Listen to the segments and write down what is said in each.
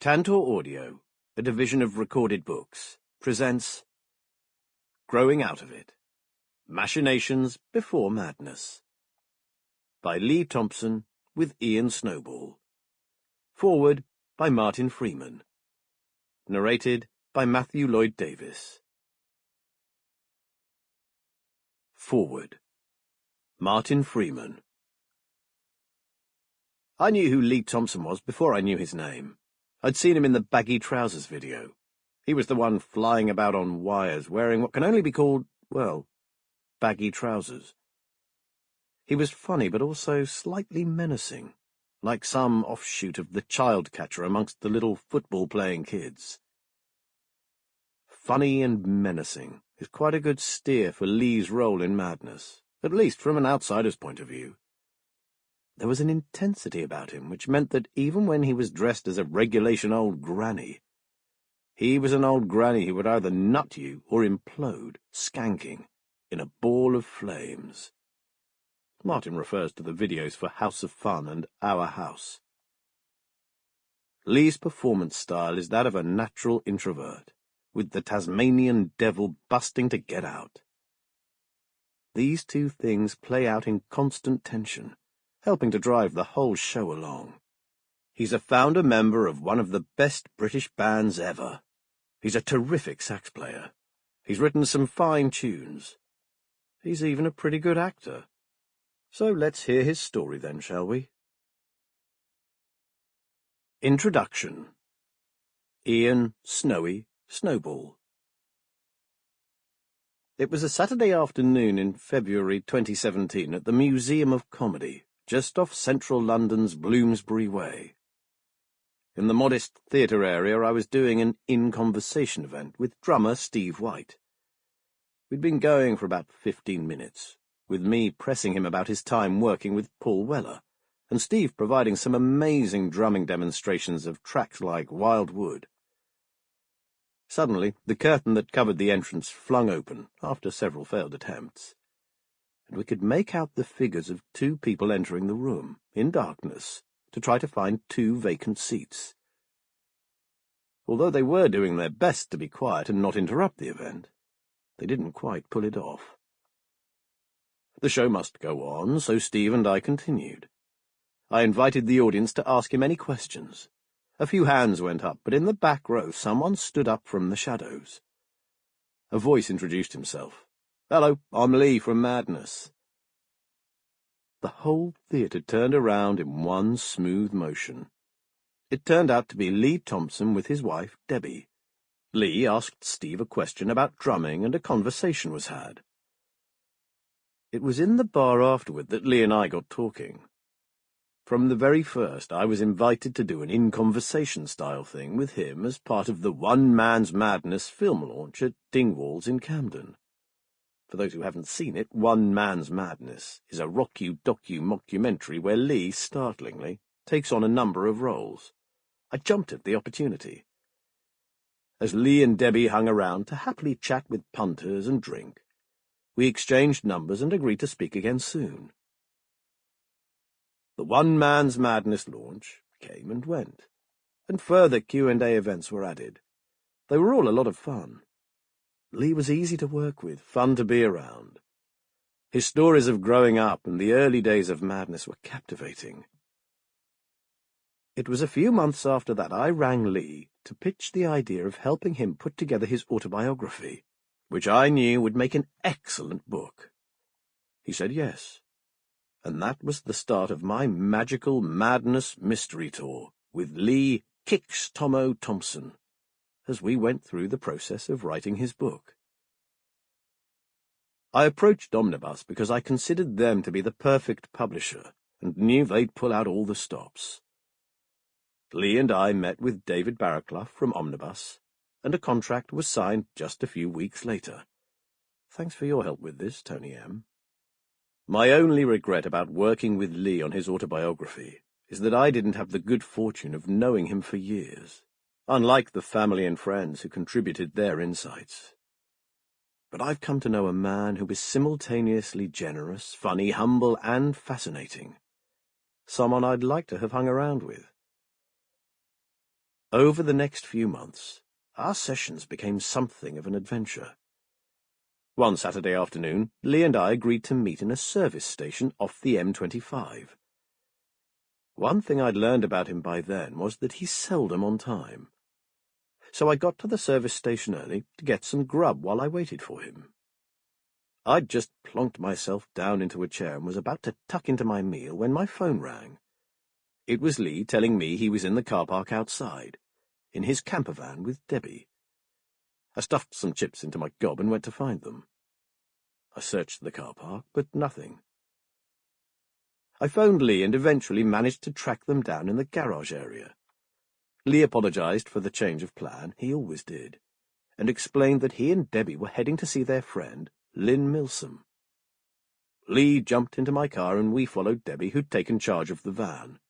Tantor Audio, a division of Recorded Books, presents Growing Out of It, Machinations Before Madness, by Lee Thompson with Ian Snowball. Forward by Martin Freeman. Narrated by Matthew Lloyd Davies. Forward. Martin Freeman. I knew who Lee Thompson was before I knew his name. I'd seen him in the baggy trousers video. He was the one flying about on wires, wearing what can only be called, well, baggy trousers. He was funny, but also slightly menacing, like some offshoot of the child catcher amongst the little football-playing kids. Funny and menacing is quite a good steer for Lee's role in Madness, at least from an outsider's point of view. There was an intensity about him which meant that even when he was dressed as a regulation old granny, he was an old granny who would either nut you or implode, skanking, in a ball of flames. Martin refers to the videos for House of Fun and Our House. Lee's performance style is that of a natural introvert, with the Tasmanian devil busting to get out. These two things play out in constant tension, helping to drive the whole show along. He's a founder member of one of the best British bands ever. He's a terrific sax player. He's written some fine tunes. He's even a pretty good actor. So let's hear his story then, shall we? Introduction. Ian Snowy Snowball. It was a Saturday afternoon in February 2017 at the Museum of Comedy, just off central London's Bloomsbury Way. In the modest theatre area, I was doing an in-conversation event with drummer Steve White. We'd been going for about 15 minutes, with me pressing him about his time working with Paul Weller, and Steve providing some amazing drumming demonstrations of tracks like Wild Wood. Suddenly, the curtain that covered the entrance flung open, after several failed attempts, and we could make out the figures of two people entering the room, in darkness, to try to find two vacant seats. Although they were doing their best to be quiet and not interrupt the event, they didn't quite pull it off. The show must go on, so Steve and I continued. I invited the audience to ask him any questions. A few hands went up, but in the back row someone stood up from the shadows. A voice introduced himself. "Hello, I'm Lee from Madness." The whole theatre turned around in one smooth motion. It turned out to be Lee Thompson with his wife, Debbie. Lee asked Steve a question about drumming, and a conversation was had. It was in the bar afterward that Lee and I got talking. From the very first, I was invited to do an in-conversation style thing with him as part of the One Man's Madness film launch at Dingwalls in Camden. For those who haven't seen it, One Man's Madness is a rock-you-docu-mockumentary where Lee, startlingly, takes on a number of roles. I jumped at the opportunity. As Lee and Debbie hung around to happily chat with punters and drink, we exchanged numbers and agreed to speak again soon. The One Man's Madness launch came and went, and further Q&A events were added. They were all a lot of fun. Lee was easy to work with, fun to be around. His stories of growing up and the early days of Madness were captivating. It was a few months after that I rang Lee to pitch the idea of helping him put together his autobiography, which I knew would make an excellent book. He said yes, and that was the start of my magical Madness mystery tour with Lee Kix Thompson, as we went through the process of writing his book. I approached Omnibus because I considered them to be the perfect publisher and knew they'd pull out all the stops. Lee and I met with David Barraclough from Omnibus, and a contract was signed just a few weeks later. Thanks for your help with this, Tony M. My only regret about working with Lee on his autobiography is that I didn't have the good fortune of knowing him for years, unlike the family and friends who contributed their insights. But I've come to know a man who is simultaneously generous, funny, humble, and fascinating. Someone I'd like to have hung around with. Over the next few months, our sessions became something of an adventure. One Saturday afternoon, Lee and I agreed to meet in a service station off the M25. One thing I'd learned about him by then was that he's seldom on time. So I got to the service station early to get some grub while I waited for him. I'd just plonked myself down into a chair and was about to tuck into my meal when my phone rang. It was Lee telling me he was in the car park outside, in his camper van with Debbie. I stuffed some chips into my gob and went to find them. I searched the car park, but nothing. I phoned Lee and eventually managed to track them down in the garage area. Lee apologized for the change of plan, he always did, and explained that he and Debbie were heading to see their friend, Lynn Milsom. Lee jumped into my car and we followed Debbie, who'd taken charge of the van.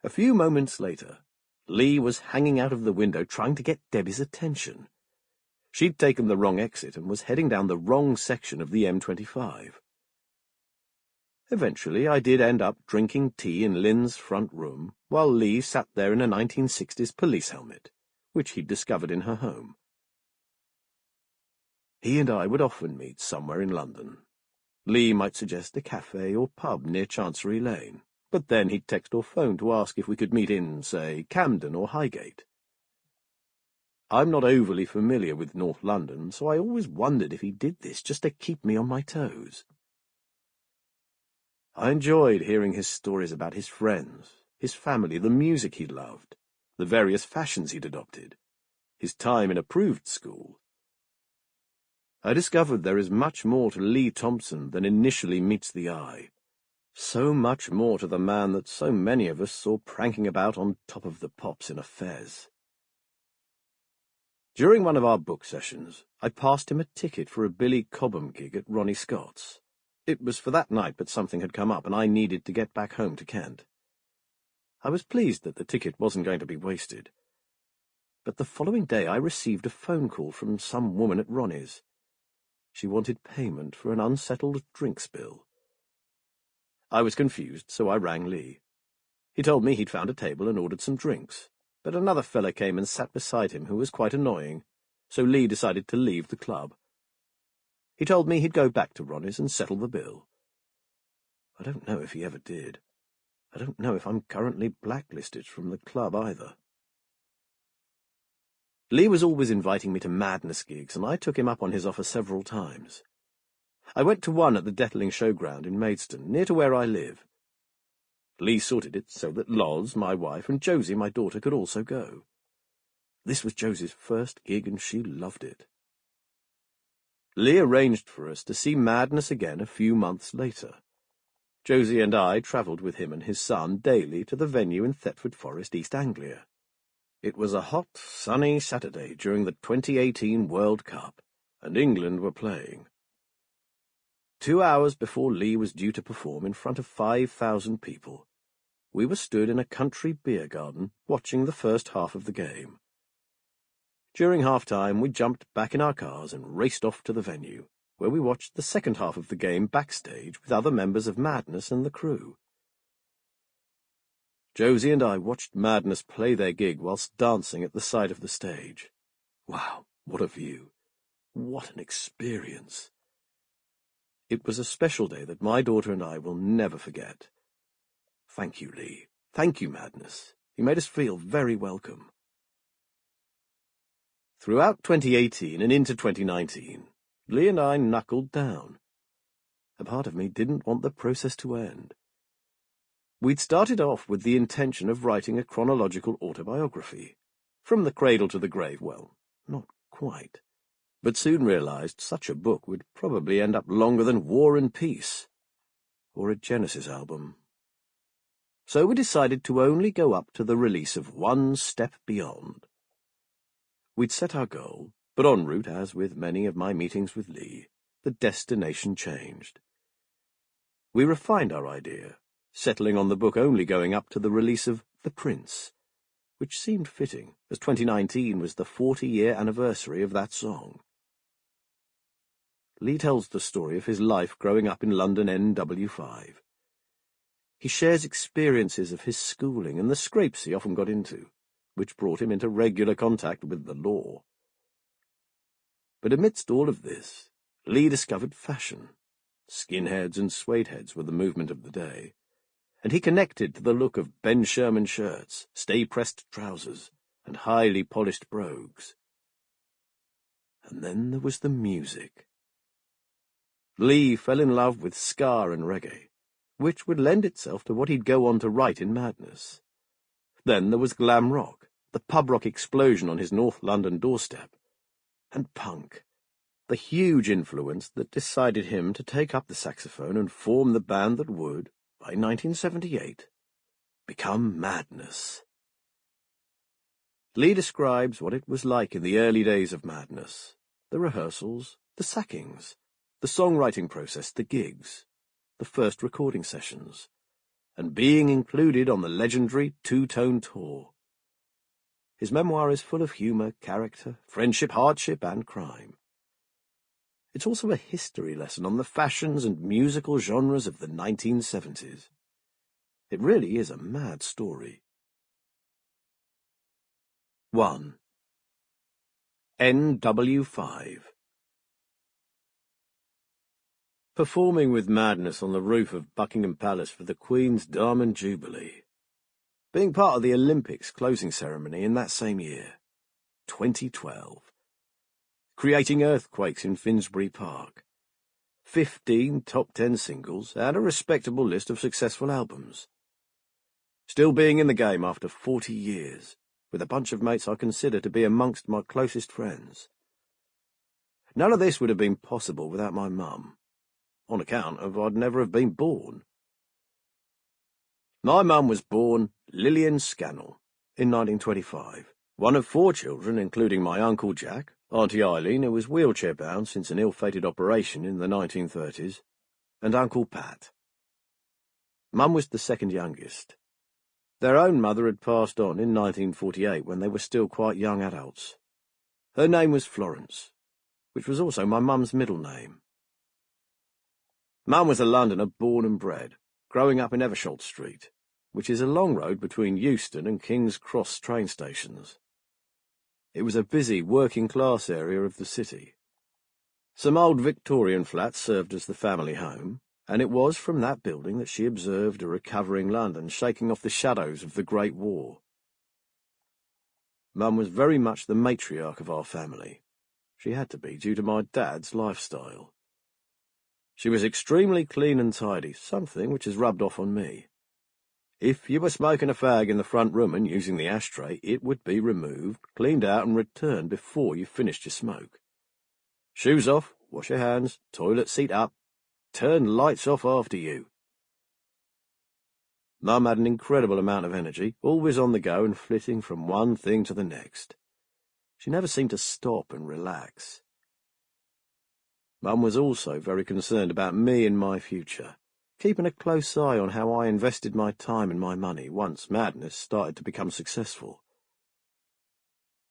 A few moments later, Lee was hanging out of the window trying to get Debbie's attention. She'd taken the wrong exit and was heading down the wrong section of the M25. Eventually, I did end up drinking tea in Lynn's front room, while Lee sat there in a 1960s police helmet, which he'd discovered in her home. He and I would often meet somewhere in London. Lee might suggest a cafe or pub near Chancery Lane, but then he'd text or phone to ask if we could meet in, say, Camden or Highgate. I'm not overly familiar with North London, so I always wondered if he did this just to keep me on my toes. I enjoyed hearing his stories about his friends, his family, the music he loved, the various fashions he'd adopted, his time in approved school. I discovered there is much more to Lee Thompson than initially meets the eye. So much more to the man that so many of us saw pranking about on top of the pops in a fez. During one of our book sessions, I passed him a ticket for a Billy Cobham gig at Ronnie Scott's. It was for that night, but something had come up, and I needed to get back home to Kent. I was pleased that the ticket wasn't going to be wasted. But the following day I received a phone call from some woman at Ronnie's. She wanted payment for an unsettled drinks bill. I was confused, so I rang Lee. He told me he'd found a table and ordered some drinks, but another fella came and sat beside him who was quite annoying, so Lee decided to leave the club. He told me he'd go back to Ronnie's and settle the bill. I don't know if he ever did. I don't know if I'm currently blacklisted from the club either. Lee was always inviting me to madness gigs, and I took him up on his offer several times. I went to one at the Detling Showground in Maidstone, near to where I live. Lee sorted it so that Loz, my wife, and Josie, my daughter, could also go. This was Josie's first gig, and she loved it. Lee arranged for us to see Madness again a few months later. Josie and I travelled with him and his son daily to the venue in Thetford Forest, East Anglia. It was a hot, sunny Saturday during the 2018 World Cup, and England were playing. 2 hours before Lee was due to perform in front of 5,000 people, we were stood in a country beer garden watching the first half of the game. During half-time, we jumped back in our cars and raced off to the venue, where we watched the second half of the game backstage with other members of Madness and the crew. Josie and I watched Madness play their gig whilst dancing at the side of the stage. Wow, what a view! What an experience! It was a special day that my daughter and I will never forget. Thank you, Lee. Thank you, Madness. You made us feel very welcome. Throughout 2018 and into 2019, Lee and I knuckled down. A part of me didn't want the process to end. We'd started off with the intention of writing a chronological autobiography. From the cradle to the grave, well, not quite. But soon realized such a book would probably end up longer than War and Peace, or a Genesis album. So we decided to only go up to the release of One Step Beyond. We'd set our goal, but en route, as with many of my meetings with Lee, the destination changed. We refined our idea, settling on the book only going up to the release of The Prince, which seemed fitting, as 2019 was the 40-year anniversary of that song. Lee tells the story of his life growing up in London NW5. He shares experiences of his schooling and the scrapes he often got into, which brought him into regular contact with the law. But amidst all of this, Lee discovered fashion. Skinheads and suedeheads were the movement of the day, and he connected to the look of Ben Sherman shirts, stay-pressed trousers, and highly polished brogues. And then there was the music. Lee fell in love with ska and reggae, which would lend itself to what he'd go on to write in Madness. Then there was glam rock, the pub rock explosion on his North London doorstep, and punk, the huge influence that decided him to take up the saxophone and form the band that would, by 1978, become Madness. Lee describes what it was like in the early days of Madness, the rehearsals, the sackings, the songwriting process, the gigs, the first recording sessions, and being included on the legendary two-tone tour. His memoir is full of humour, character, friendship, hardship, and crime. It's also a history lesson on the fashions and musical genres of the 1970s. It really is a mad story. 1. NW5. Performing with Madness on the roof of Buckingham Palace for the Queen's Diamond Jubilee. Being part of the Olympics closing ceremony in that same year, 2012. Creating earthquakes in Finsbury Park. 15 top 10 singles and a respectable list of successful albums. Still being in the game after 40 years, with a bunch of mates I consider to be amongst my closest friends. None of this would have been possible without my mum, on account of I'd never have been born. My mum was born Lillian Scannell in 1925, one of 4 children, including my Uncle Jack, Auntie Eileen, who was wheelchair-bound since an ill-fated operation in the 1930s, and Uncle Pat. Mum was the second youngest. Their own mother had passed on in 1948 when they were still quite young adults. Her name was Florence, which was also my mum's middle name. Mum was a Londoner born and bred, growing up in Eversholt Street, which is a long road between Euston and King's Cross train stations. It was a busy working-class area of the city. Some old Victorian flats served as the family home, and it was from that building that she observed a recovering London shaking off the shadows of the Great War. Mum was very much the matriarch of our family. She had to be due to my dad's lifestyle. She was extremely clean and tidy, something which has rubbed off on me. If you were smoking a fag in the front room and using the ashtray, it would be removed, cleaned out and returned before you finished your smoke. Shoes off, wash your hands, toilet seat up, turn lights off after you. Mum had an incredible amount of energy, always on the go and flitting from one thing to the next. She never seemed to stop and relax. Mum was also very concerned about me and my future, keeping a close eye on how I invested my time and my money once Madness started to become successful.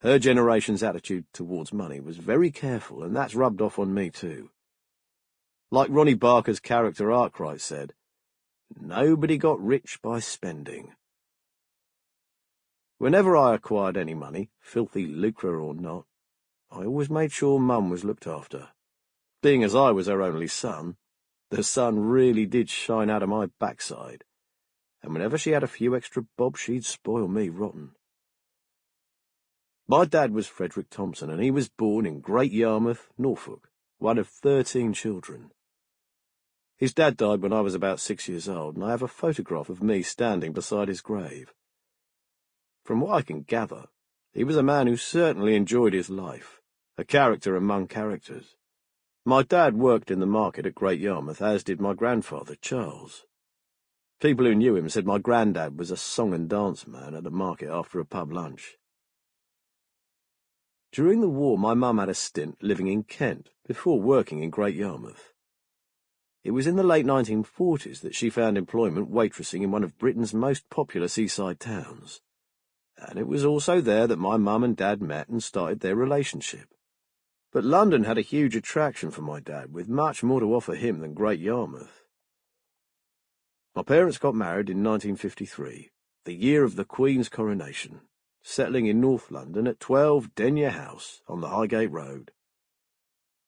Her generation's attitude towards money was very careful, and that's rubbed off on me too. Like Ronnie Barker's character Arkwright said, nobody got rich by spending. Whenever I acquired any money, filthy lucre or not, I always made sure Mum was looked after. Being as I was her only son, the sun really did shine out of my backside, and whenever she had a few extra bob, she'd spoil me rotten. My dad was Frederick Thompson, and he was born in Great Yarmouth, Norfolk, one of 13 children. His dad died when I was about 6 years old, and I have a photograph of me standing beside his grave. From what I can gather, he was a man who certainly enjoyed his life, a character among characters. My dad worked in the market at Great Yarmouth, as did my grandfather, Charles. People who knew him said my granddad was a song and dance man at the market after a pub lunch. During the war, my mum had a stint living in Kent before working in Great Yarmouth. It was in the late 1940s that she found employment waitressing in one of Britain's most popular seaside towns. And it was also there that my mum and dad met and started their relationship. But London had a huge attraction for my dad, with much more to offer him than Great Yarmouth. My parents got married in 1953, the year of the Queen's coronation, settling in North London at 12 Denyer House on the Highgate Road.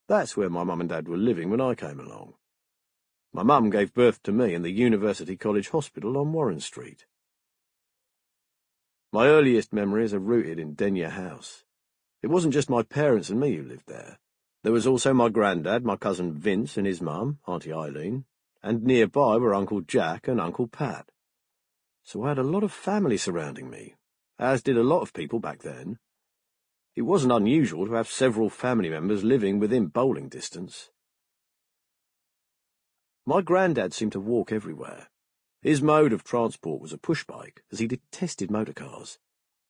That's where my mum and dad were living when I came along. My mum gave birth to me in the University College Hospital on Warren Street. My earliest memories are rooted in Denyer House. It wasn't just my parents and me who lived there. There was also my granddad, my cousin Vince and his mum, Auntie Eileen, and nearby were Uncle Jack and Uncle Pat. So I had a lot of family surrounding me, as did a lot of people back then. It wasn't unusual to have several family members living within bowling distance. My granddad seemed to walk everywhere. His mode of transport was a push-bike, as he detested motor cars,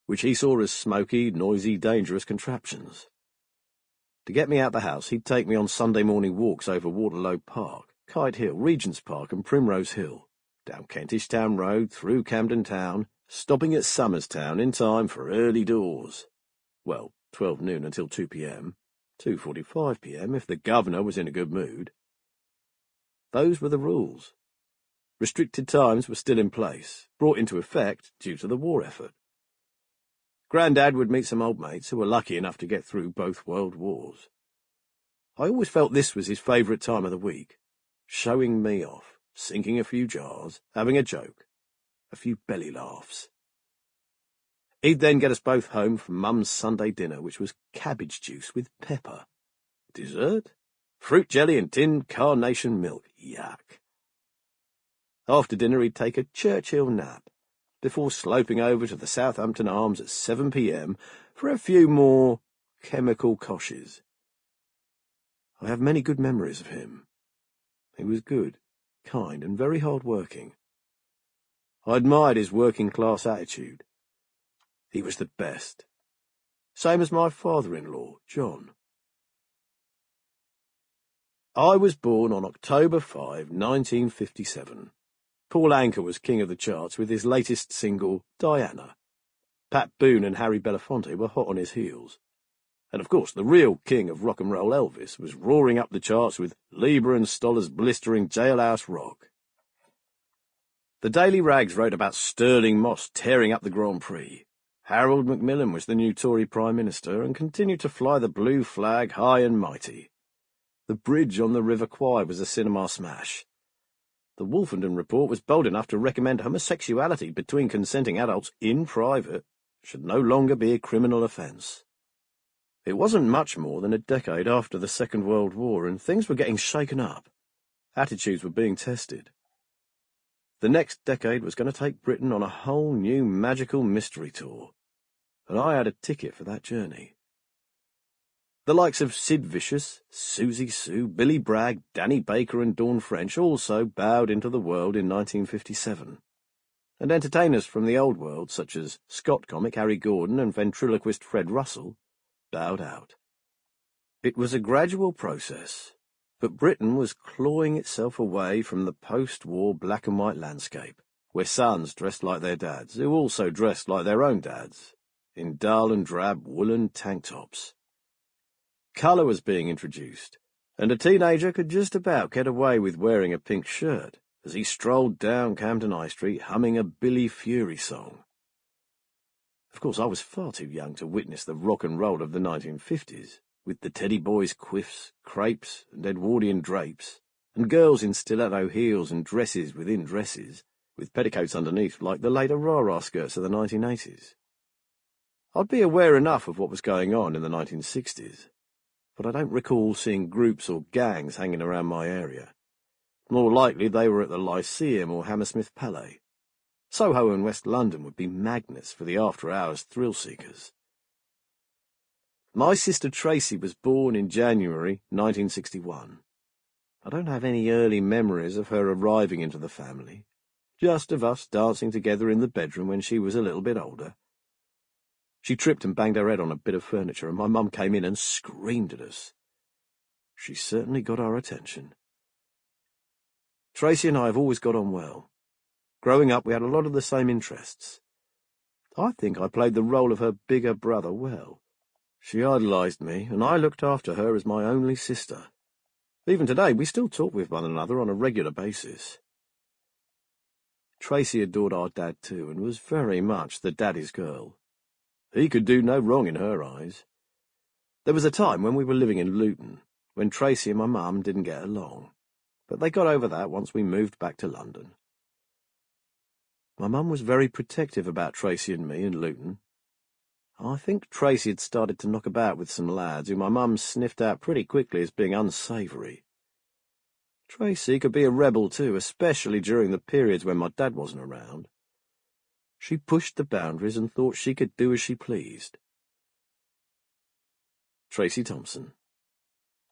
which he saw as smoky, noisy, dangerous contraptions. To get me out the house, he'd take me on Sunday morning walks over Waterloo Park, Kite Hill, Regent's Park and Primrose Hill, down Kentish Town Road, through Camden Town, stopping at Somers Town in time for early doors. Well, 12 noon until 2 p.m, 2:45 p.m. if the governor was in a good mood. Those were the rules. Restricted times were still in place, brought into effect due to the war effort. Grandad would meet some old mates who were lucky enough to get through both world wars. I always felt this was his favourite time of the week, showing me off, sinking a few jars, having a joke, a few belly laughs. He'd then get us both home from Mum's Sunday dinner, which was cabbage juice with pepper. Dessert? Fruit jelly and tinned carnation milk. Yuck. After dinner he'd take a Churchill nap, before sloping over to the Southampton Arms at 7 p.m. for a few more chemical koshes. I have many good memories of him. He was good, kind, and very hard-working. I admired his working-class attitude. He was the best. Same as my father-in-law, John. I was born on October 5, 1957. Paul Anka was king of the charts with his latest single, Diana. Pat Boone and Harry Belafonte were hot on his heels. And of course, the real king of rock and roll, Elvis, was roaring up the charts with Lieber and Stoller's blistering Jailhouse Rock. The Daily Rags wrote about Sterling Moss tearing up the Grand Prix. Harold Macmillan was the new Tory Prime Minister and continued to fly the blue flag high and mighty. The bridge on the River Kwai was a cinema smash. The Wolfenden Report was bold enough to recommend homosexuality between consenting adults in private should no longer be a criminal offence. It wasn't much more than a decade after the Second World War, and things were getting shaken up. Attitudes were being tested. The next decade was going to take Britain on a whole new magical mystery tour, and I had a ticket for that journey. The likes of Sid Vicious, Susie Sue, Billy Bragg, Danny Baker and Dawn French also bowed into the world in 1957. And entertainers from the old world, such as Scott comic Harry Gordon and ventriloquist Fred Russell, bowed out. It was a gradual process, but Britain was clawing itself away from the post-war black and white landscape, where sons dressed like their dads, who also dressed like their own dads, in dull and drab woolen tank tops. Colour was being introduced, and a teenager could just about get away with wearing a pink shirt as he strolled down Camden High Street humming a Billy Fury song. Of course, I was far too young to witness the rock and roll of the 1950s, with the Teddy Boys quiffs, crepes, and Edwardian drapes, and girls in stiletto heels and dresses within dresses, with petticoats underneath like the later rah-rah skirts of the 1980s. I'd be aware enough of what was going on in the 1960s, but I don't recall seeing groups or gangs hanging around my area. More likely they were at the Lyceum or Hammersmith Palais. Soho and West London would be magnets for the after-hours thrill-seekers. My sister Tracy was born in January 1961. I don't have any early memories of her arriving into the family, just of us dancing together in the bedroom when she was a little bit older. She tripped and banged her head on a bit of furniture, and my mum came in and screamed at us. She certainly got our attention. Tracy and I have always got on well. Growing up, we had a lot of the same interests. I think I played the role of her bigger brother well. She idolised me, and I looked after her as my only sister. Even today, we still talk with one another on a regular basis. Tracy adored our dad too, and was very much the daddy's girl. He could do no wrong in her eyes. There was a time when we were living in Luton, when Tracy and my mum didn't get along, but they got over that once we moved back to London. My mum was very protective about Tracy and me in Luton. I think Tracy had started to knock about with some lads who my mum sniffed out pretty quickly as being unsavoury. Tracy could be a rebel too, especially during the periods when my dad wasn't around. She pushed the boundaries and thought she could do as she pleased. Tracy Thompson.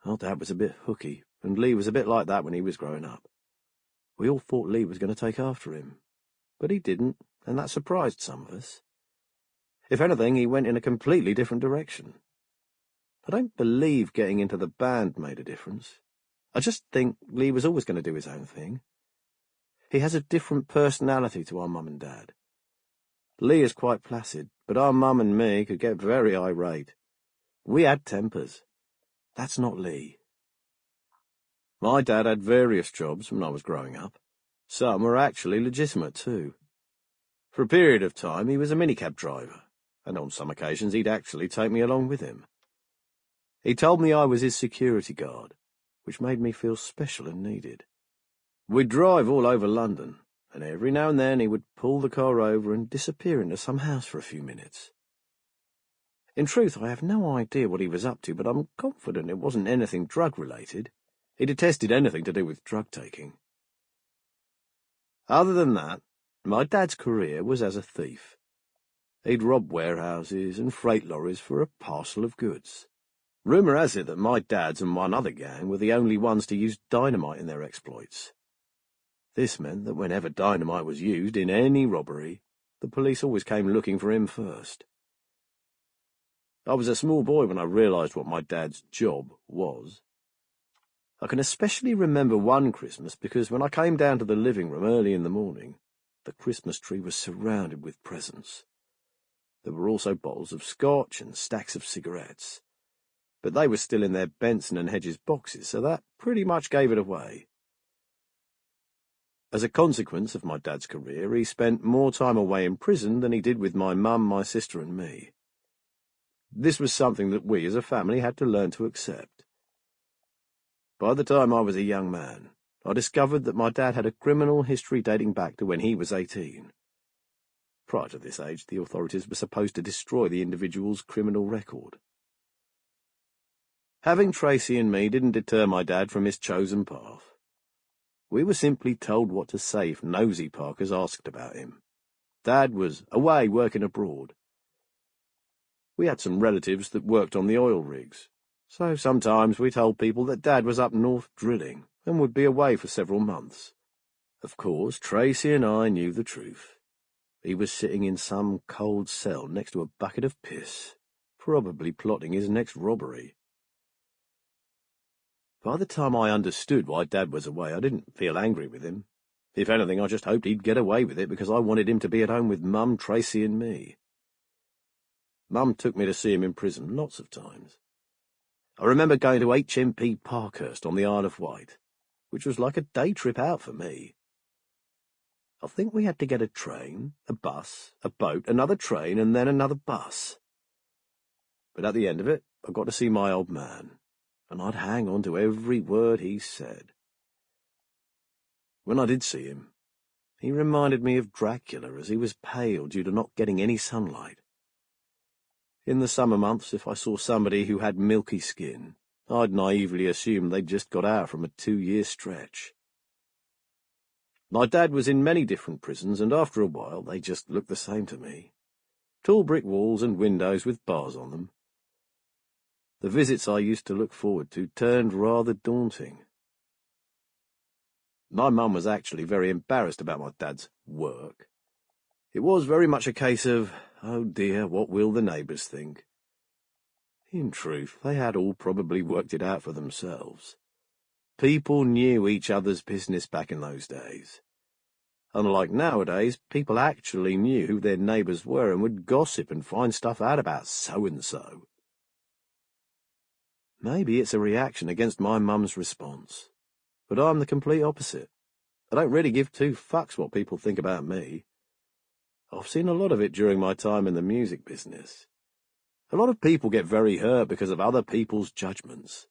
Our dad was a bit hooky, and Lee was a bit like that when he was growing up. We all thought Lee was going to take after him, but he didn't, and that surprised some of us. If anything, he went in a completely different direction. I don't believe getting into the band made a difference. I just think Lee was always going to do his own thing. He has a different personality to our mum and dad. Lee is quite placid, but our mum and me could get very irate. We had tempers. That's not Lee. My dad had various jobs when I was growing up. Some were actually legitimate too. For a period of time he was a minicab driver, and on some occasions he'd actually take me along with him. He told me I was his security guard, which made me feel special and needed. We'd drive all over London, and every now and then he would pull the car over and disappear into some house for a few minutes. In truth, I have no idea what he was up to, but I'm confident it wasn't anything drug-related. He detested anything to do with drug-taking. Other than that, my dad's career was as a thief. He'd rob warehouses and freight lorries for a parcel of goods. Rumour has it that my dad's and one other gang were the only ones to use dynamite in their exploits. This meant that whenever dynamite was used in any robbery, the police always came looking for him first. I was a small boy when I realised what my dad's job was. I can especially remember one Christmas because when I came down to the living room early in the morning, the Christmas tree was surrounded with presents. There were also bottles of scotch and stacks of cigarettes, but they were still in their Benson and Hedges boxes, so that pretty much gave it away. As a consequence of my dad's career, he spent more time away in prison than he did with my mum, my sister and me. This was something that we as a family had to learn to accept. By the time I was a young man, I discovered that my dad had a criminal history dating back to when he was 18. Prior to this age, the authorities were supposed to destroy the individual's criminal record. Having Tracy and me didn't deter my dad from his chosen path. We were simply told what to say if nosy Parkers asked about him. Dad was away working abroad. We had some relatives that worked on the oil rigs, so sometimes we told people that Dad was up north drilling and would be away for several months. Of course, Tracy and I knew the truth. He was sitting in some cold cell next to a bucket of piss, probably plotting his next robbery. By the time I understood why Dad was away, I didn't feel angry with him. If anything, I just hoped he'd get away with it because I wanted him to be at home with Mum, Tracy and me. Mum took me to see him in prison lots of times. I remember going to HMP Parkhurst on the Isle of Wight, which was like a day trip out for me. I think we had to get a train, a bus, a boat, another train, and then another bus. But at the end of it, I got to see my old man, and I'd hang on to every word he said. When I did see him, he reminded me of Dracula as he was pale due to not getting any sunlight. In the summer months, if I saw somebody who had milky skin, I'd naively assume they'd just got out from a 2-year stretch. My dad was in many different prisons, and after a while they just looked the same to me. Tall brick walls and windows with bars on them. The visits I used to look forward to turned rather daunting. My mum was actually very embarrassed about my dad's work. It was very much a case of, oh dear, what will the neighbours think? In truth, they had all probably worked it out for themselves. People knew each other's business back in those days. Unlike nowadays, people actually knew who their neighbours were and would gossip and find stuff out about so-and-so. Maybe it's a reaction against my mum's response, but I'm the complete opposite. I don't really give two fucks what people think about me. I've seen a lot of it during my time in the music business. A lot of people get very hurt because of other people's judgments.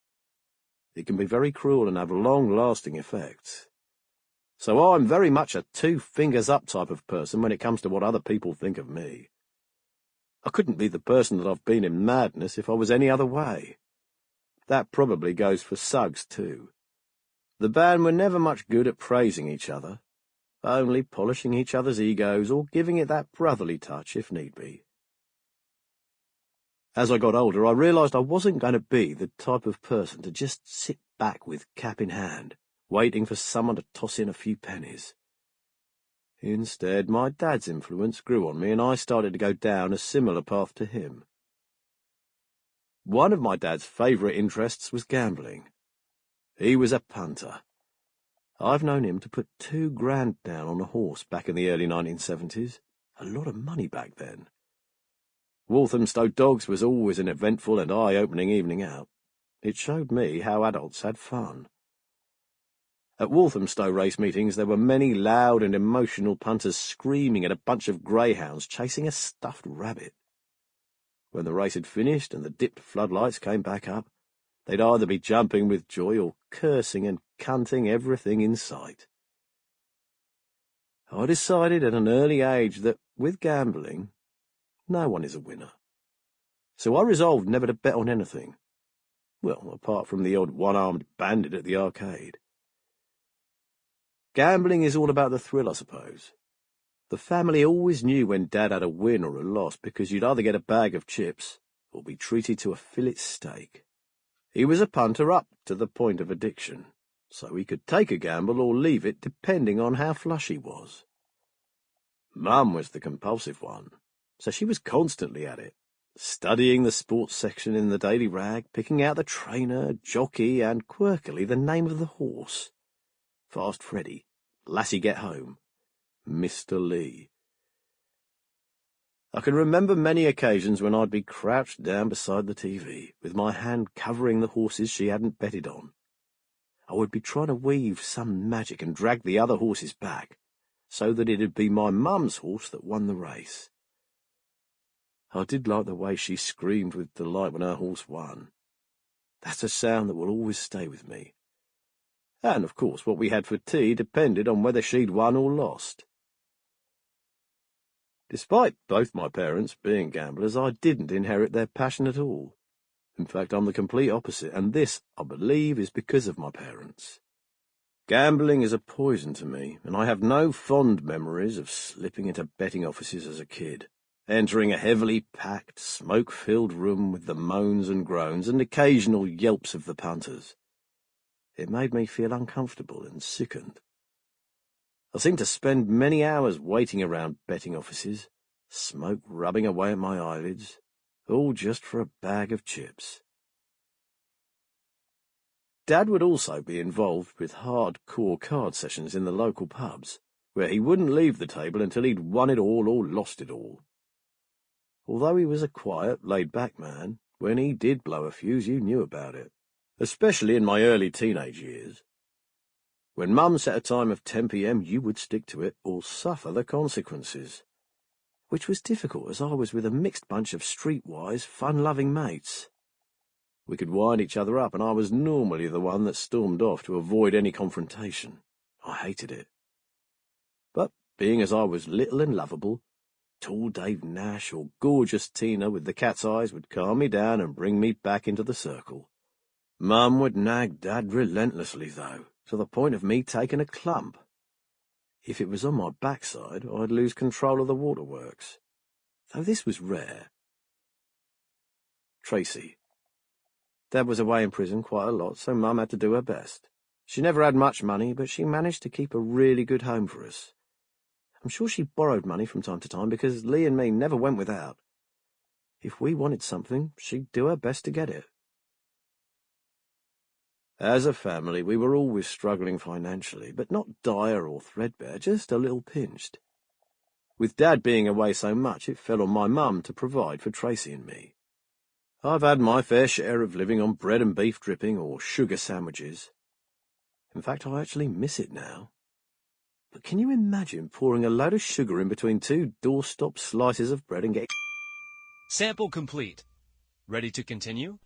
It can be very cruel and have long-lasting effects. So I'm very much a two-fingers-up type of person when it comes to what other people think of me. I couldn't be the person that I've been in Madness if I was any other way. That probably goes for Suggs, too. The band were never much good at praising each other, only polishing each other's egos or giving it that brotherly touch if need be. As I got older, I realised I wasn't going to be the type of person to just sit back with cap in hand, waiting for someone to toss in a few pennies. Instead, my dad's influence grew on me, and I started to go down a similar path to him. One of my dad's favourite interests was gambling. He was a punter. I've known him to put $2,000 down on a horse back in the early 1970s. A lot of money back then. Walthamstow Dogs was always an eventful and eye-opening evening out. It showed me how adults had fun. At Walthamstow race meetings there were many loud and emotional punters screaming at a bunch of greyhounds chasing a stuffed rabbit. When the race had finished and the dipped floodlights came back up, they'd either be jumping with joy or cursing and cunting everything in sight. I decided at an early age that, with gambling, no one is a winner. So I resolved never to bet on anything. Well, apart from the odd one-armed bandit at the arcade. Gambling is all about the thrill, I suppose. The family always knew when Dad had a win or a loss because you'd either get a bag of chips or be treated to a fillet steak. He was a punter up to the point of addiction, so he could take a gamble or leave it depending on how flush he was. Mum was the compulsive one, so she was constantly at it, studying the sports section in the Daily Rag, picking out the trainer, jockey, and quirkily the name of the horse. Fast Freddy, Lassie Get Home, Mr. Lee. I can remember many occasions when I'd be crouched down beside the TV, with my hand covering the horses she hadn't betted on. I would be trying to weave some magic and drag the other horses back, so that it'd be my mum's horse that won the race. I did like the way she screamed with delight when her horse won. That's a sound that will always stay with me. And, of course, what we had for tea depended on whether she'd won or lost. Despite both my parents being gamblers, I didn't inherit their passion at all. In fact, I'm the complete opposite, and this, I believe, is because of my parents. Gambling is a poison to me, and I have no fond memories of slipping into betting offices as a kid, entering a heavily packed, smoke-filled room with the moans and groans and occasional yelps of the punters. It made me feel uncomfortable and sickened. I seemed to spend many hours waiting around betting offices, smoke rubbing away at my eyelids, all just for a bag of chips. Dad would also be involved with hard-core card sessions in the local pubs, where he wouldn't leave the table until he'd won it all or lost it all. Although he was a quiet, laid-back man, when he did blow a fuse you knew about it, especially in my early teenage years. When Mum set a time of 10 p.m, you would stick to it or suffer the consequences, which was difficult as I was with a mixed bunch of streetwise, fun-loving mates. We could wind each other up, and I was normally the one that stormed off to avoid any confrontation. I hated it. But, being as I was little and lovable, tall Dave Nash or gorgeous Tina with the cat's eyes would calm me down and bring me back into the circle. Mum would nag Dad relentlessly, though, to the point of me taking a clump. If it was on my backside, I'd lose control of the waterworks, though this was rare. Tracy. Dad was away in prison quite a lot, so Mum had to do her best. She never had much money, but she managed to keep a really good home for us. I'm sure she borrowed money from time to time, because Lee and me never went without. If we wanted something, she'd do her best to get it. As a family, we were always struggling financially, but not dire or threadbare, just a little pinched. With Dad being away so much, it fell on my mum to provide for Tracy and me. I've had my fair share of living on bread and beef dripping or sugar sandwiches. In fact, I actually miss it now. But can you imagine pouring a load of sugar in between two doorstop slices of bread and get... Sample complete. Ready to continue?